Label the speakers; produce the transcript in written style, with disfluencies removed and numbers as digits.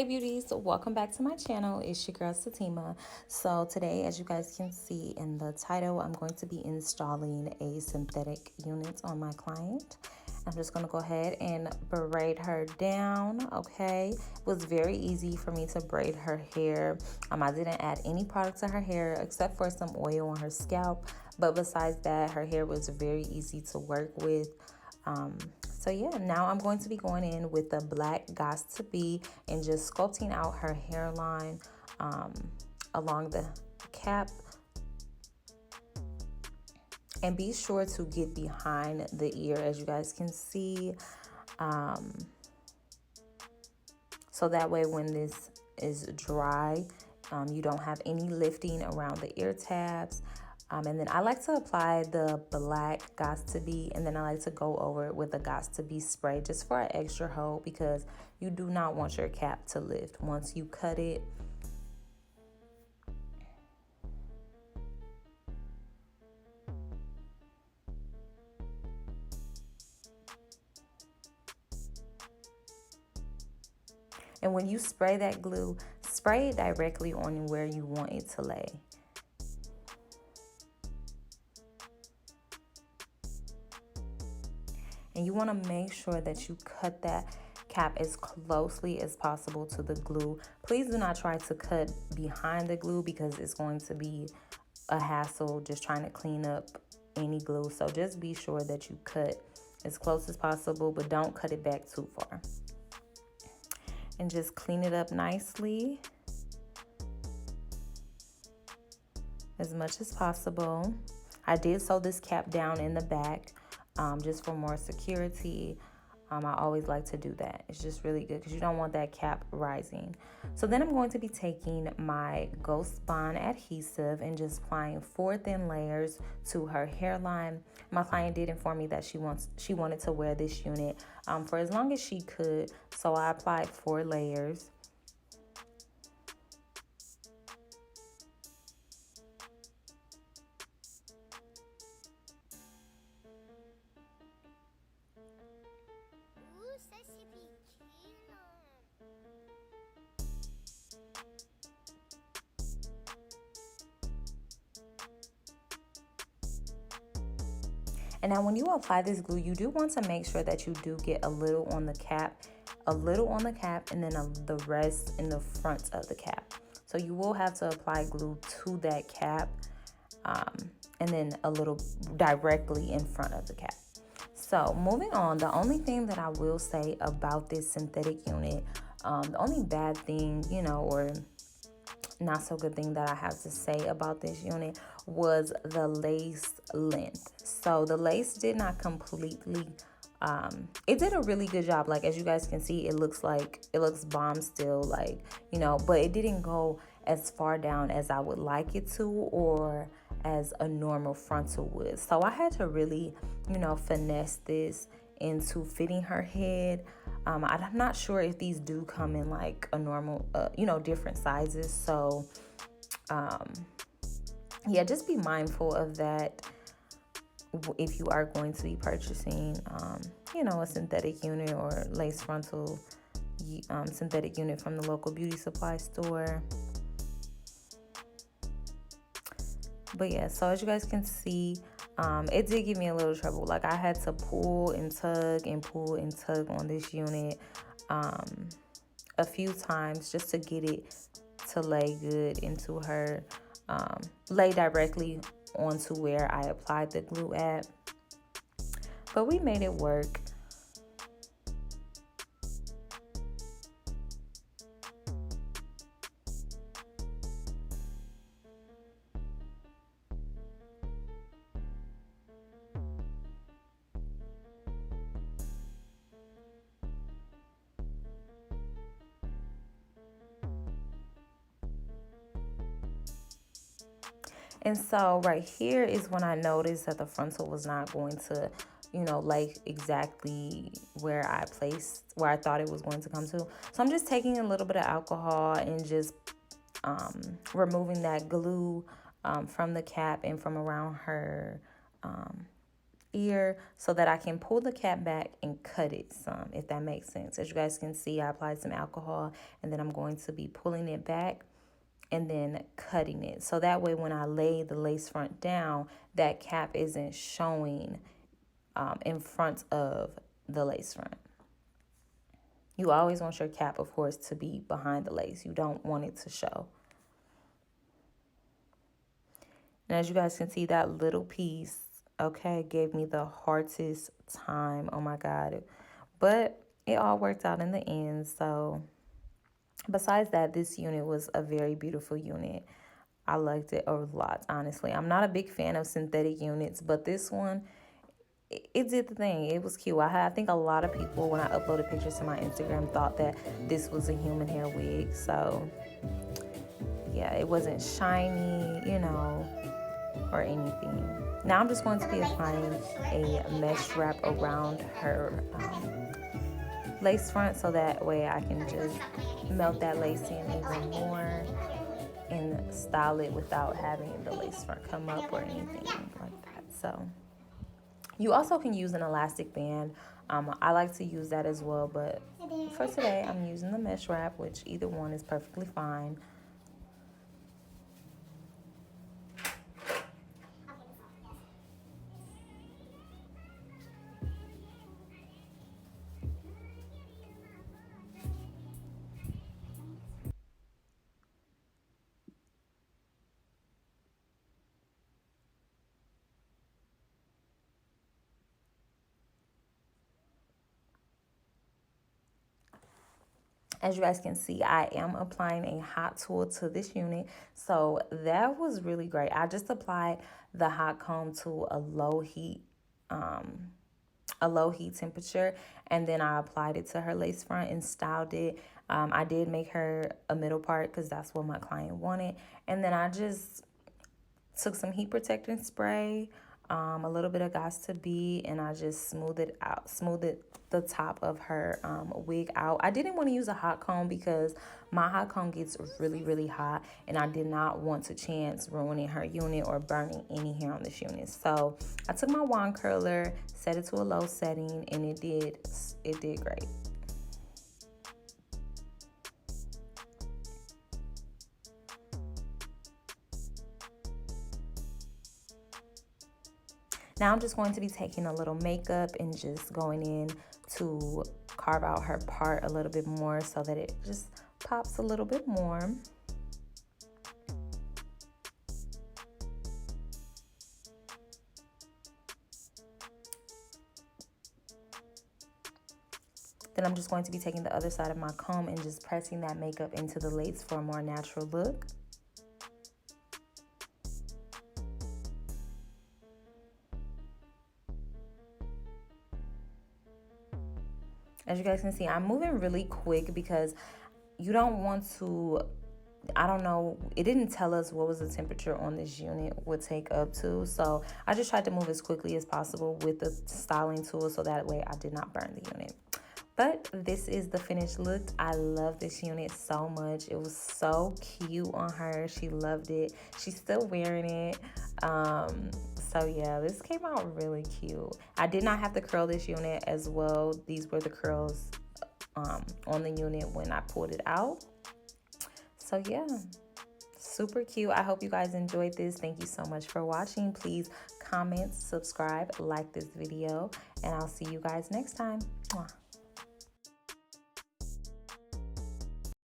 Speaker 1: Hey beauties, welcome back to my channel. It's your girl Satima. So today, as you guys can see in the title, I'm going to be installing a synthetic unit on my client. I'm just going to go ahead and braid her down. Okay, it was very easy for me to braid her hair. I didn't add any product to her hair except for some oil on her scalp, but besides that, her hair was very easy to work with. So yeah, now I'm going to be going in with the black Gots to Be and just sculpting out her hairline along the cap. And be sure to get behind the ear, as you guys can see. So that way when this is dry, you don't have any lifting around the ear tabs. And then I like to apply the black Gots to Be, and then I like to go over it with the Gots to Be spray just for an extra hold, because you do not want your cap to lift once you cut it. And when you spray that glue, spray it directly on where you want it to lay. And you want to make sure that you cut that cap as closely as possible to the glue. Please do not try to cut behind the glue, because it's going to be a hassle just trying to clean up any glue. So just be sure that you cut as close as possible, but don't cut it back too far. And just clean it up nicely as much as possible. I did sew this cap down in the back just for more security. I always like to do that. It's just really good because you don't want that cap rising. So then I'm going to be taking my Ghost Bond adhesive and just applying 4 thin layers to her hairline. My client did inform me that she wanted to wear this unit for as long as she could. So I applied 4 layers. And now when you apply this glue, you do want to make sure that you do get a little on the cap, and then the rest in the front of the cap. So you will have to apply glue to that cap and then a little directly in front of the cap. So moving on, the only thing that I will say about this synthetic unit, the only bad thing, or not so good thing that I have to say about this unit was the lace length. So the lace did not completely it did a really good job. Like, as you guys can see, it looks bomb still, but it didn't go as far down as I would like it to, or as a normal frontal would. So I had to really finesse this into fitting her head. I'm not sure if these do come in like a normal different sizes. So yeah, just be mindful of that if you are going to be purchasing a synthetic unit or lace frontal synthetic unit from the local beauty supply store. But yeah, so as you guys can see, it did give me a little trouble. Like, I had to pull and tug on this unit a few times just to get it to lay good into her, lay directly onto where I applied the glue at. But we made it work. And so right here is when I noticed that the frontal was not going to, lay exactly where I thought it was going to come to. So I'm just taking a little bit of alcohol and just removing that glue from the cap and from around her ear so that I can pull the cap back and cut it some, if that makes sense. As you guys can see, I applied some alcohol and then I'm going to be pulling it back and then cutting it. So that way when I lay the lace front down, that cap isn't showing in front of the lace front. You always want your cap, of course, to be behind the lace. You don't want it to show. And as you guys can see, that little piece, okay, gave me the hardest time. Oh my God. But it all worked out in the end. So besides that, this unit was a very beautiful unit. I liked it a lot, honestly. I'm not a big fan of synthetic units, but this one, it did the thing. It was cute. I think a lot of people, when I uploaded pictures to my Instagram, thought that this was a human hair wig. So yeah, it wasn't shiny, you know, or anything. Now I'm just going to be applying a mesh wrap around her lace front so that way I can just melt that lace in even more and style it without having the lace front come up or anything like that. So you also can use an elastic band. I like to use that as well, but for today I'm using the mesh wrap, which either one is perfectly fine. As you guys can see, I am applying a hot tool to this unit. So that was really great. I just applied the hot comb to a low heat temperature, and then I applied it to her lace front and styled it. I did make her a middle part because that's what my client wanted. And then I just took some heat protectant spray, a little bit of Gots to Be, and I just smoothed the top of her wig out. I didn't want to use a hot comb because my hot comb gets really, really hot, and I did not want to chance ruining her unit or burning any hair on this unit. So I took my wand curler, set it to a low setting, and it did great. Now I'm just going to be taking a little makeup and just going in to carve out her part a little bit more so that it just pops a little bit more. Then I'm just going to be taking the other side of my comb and just pressing that makeup into the lace for a more natural look. As you guys can see, I'm moving really quick because you don't want to, I don't know, it didn't tell us what was the temperature on this unit would take up to. So I just tried to move as quickly as possible with the styling tool so that way I did not burn the unit. But this is the finished look. I love this unit so much. It was so cute on her. She loved it. She's still wearing it. So yeah, this came out really cute. I did not have to curl this unit as well. These were the curls on the unit when I pulled it out. So yeah, super cute. I hope you guys enjoyed this. Thank you so much for watching. Please comment, subscribe, like this video, and I'll see you guys next time. Mwah.